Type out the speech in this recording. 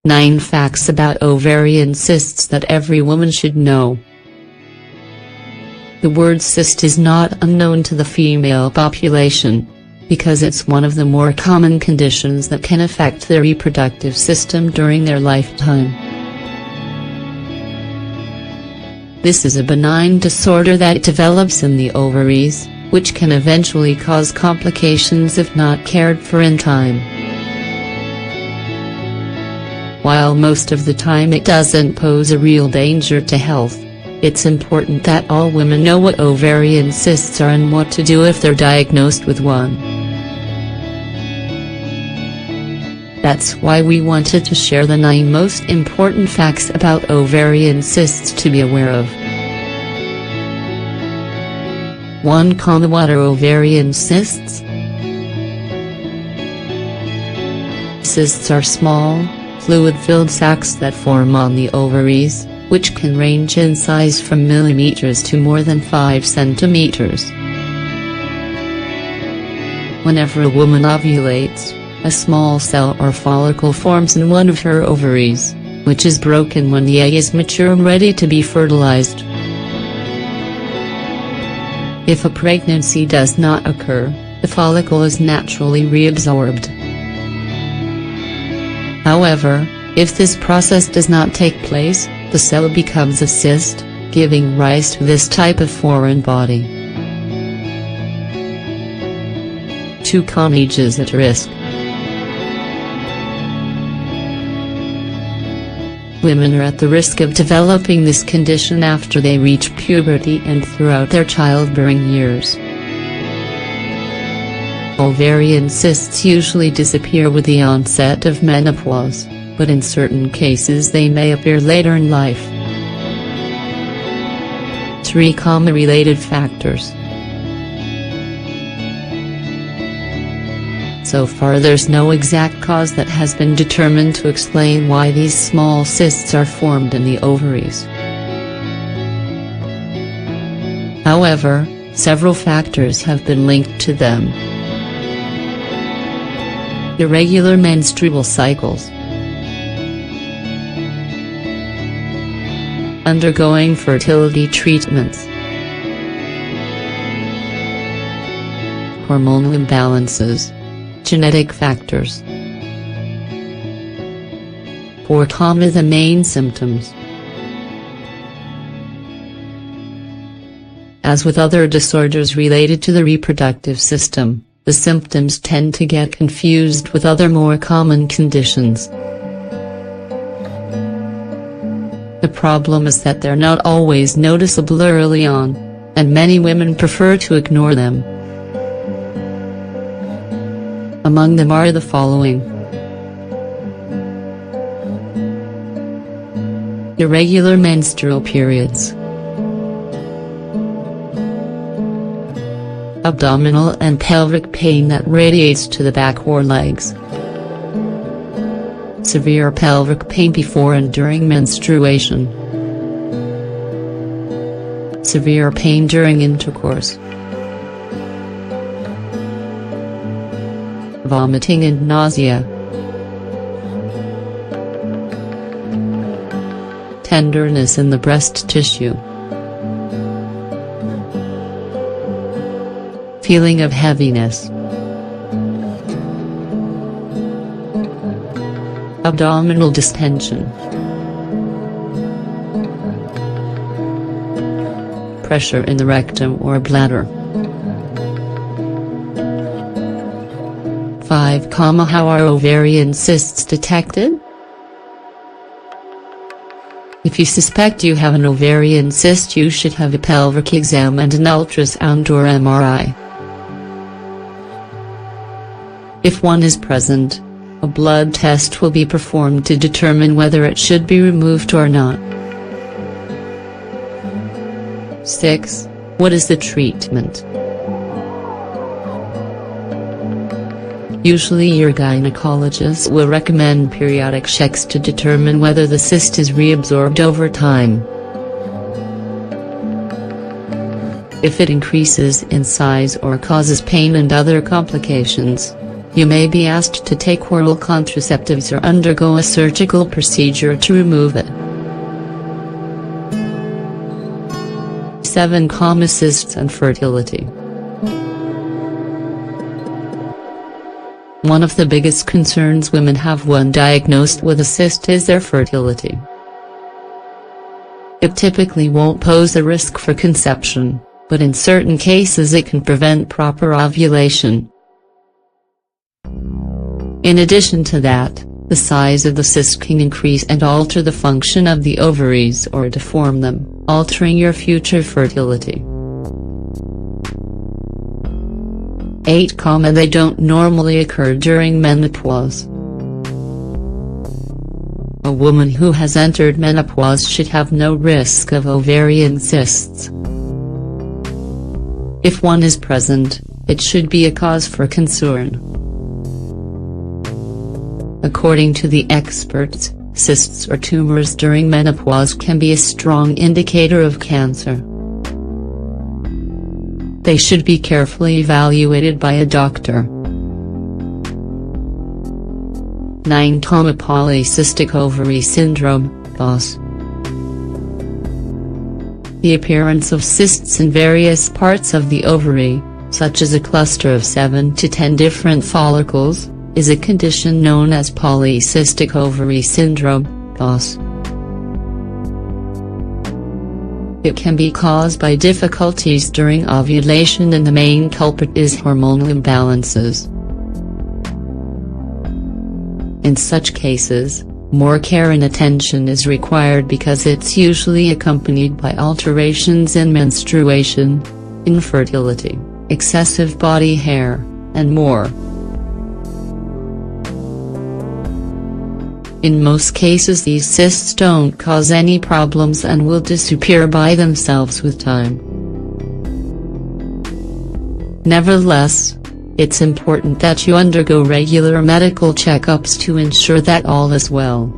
9 facts about ovarian cysts that every woman should know. The word cyst is not unknown to the female population, because it's one of the more common conditions that can affect the reproductive system during their lifetime. This is a benign disorder that develops in the ovaries, which can eventually cause complications if not cared for in time. While most of the time it doesn't pose a real danger to health, it's important that all women know what ovarian cysts are and what to do if they're diagnosed with one. That's why we wanted to share the 9 most important facts about ovarian cysts to be aware of. 1. What are ovarian cysts? Cysts are small, fluid-filled sacs that form on the ovaries, which can range in size from millimeters to more than 5 centimeters. Whenever a woman ovulates, a small cell or follicle forms in one of her ovaries, which is broken when the egg is mature and ready to be fertilized. If a pregnancy does not occur, the follicle is naturally reabsorbed. However, if this process does not take place, the cell becomes a cyst, giving rise to this type of foreign body. 2. Ages at risk. Women are at the risk of developing this condition after they reach puberty and throughout their childbearing years. Ovarian cysts usually disappear with the onset of menopause, but in certain cases they may appear later in life. 3. Related factors. So far there's no exact cause that has been determined to explain why these small cysts are formed in the ovaries. However, several factors have been linked to them. Irregular menstrual cycles. Undergoing fertility treatments. Hormonal imbalances. Genetic factors. 4. The main symptoms. As with other disorders related to the reproductive system, the symptoms tend to get confused with other more common conditions. The problem is that they're not always noticeable early on, and many women prefer to ignore them. Among them are the following. Irregular menstrual periods. Abdominal and pelvic pain that radiates to the back or legs. Severe pelvic pain before and during menstruation. Severe pain during intercourse. Vomiting and nausea. Tenderness in the breast tissue. Feeling of heaviness. Abdominal distension. Pressure in the rectum or bladder. 5. How are ovarian cysts detected? If you suspect you have an ovarian cyst, you should have a pelvic exam and an ultrasound or MRI. If one is present, a blood test will be performed to determine whether it should be removed or not. 6. What is the treatment? Usually your gynecologist will recommend periodic checks to determine whether the cyst is reabsorbed over time. If it increases in size or causes pain and other complications, you may be asked to take oral contraceptives or undergo a surgical procedure to remove it. 7. Cysts and fertility. One of the biggest concerns women have when diagnosed with a cyst is their fertility. It typically won't pose a risk for conception, but in certain cases it can prevent proper ovulation. In addition to that, the size of the cyst can increase and alter the function of the ovaries or deform them, altering your future fertility. 8. They don't normally occur during menopause. A woman who has entered menopause should have no risk of ovarian cysts. If one is present, it should be a cause for concern. According to the experts, cysts or tumors during menopause can be a strong indicator of cancer. They should be carefully evaluated by a doctor. 9. Polycystic ovary syndrome, POS. The appearance of cysts in various parts of the ovary, such as a cluster of 7 to 10 different follicles, is a condition known as polycystic ovary syndrome, POS. It can be caused by difficulties during ovulation, and the main culprit is hormonal imbalances. In such cases, more care and attention is required because it's usually accompanied by alterations in menstruation, infertility, excessive body hair, and more. In most cases these cysts don't cause any problems and will disappear by themselves with time. Nevertheless, it's important that you undergo regular medical checkups to ensure that all is well.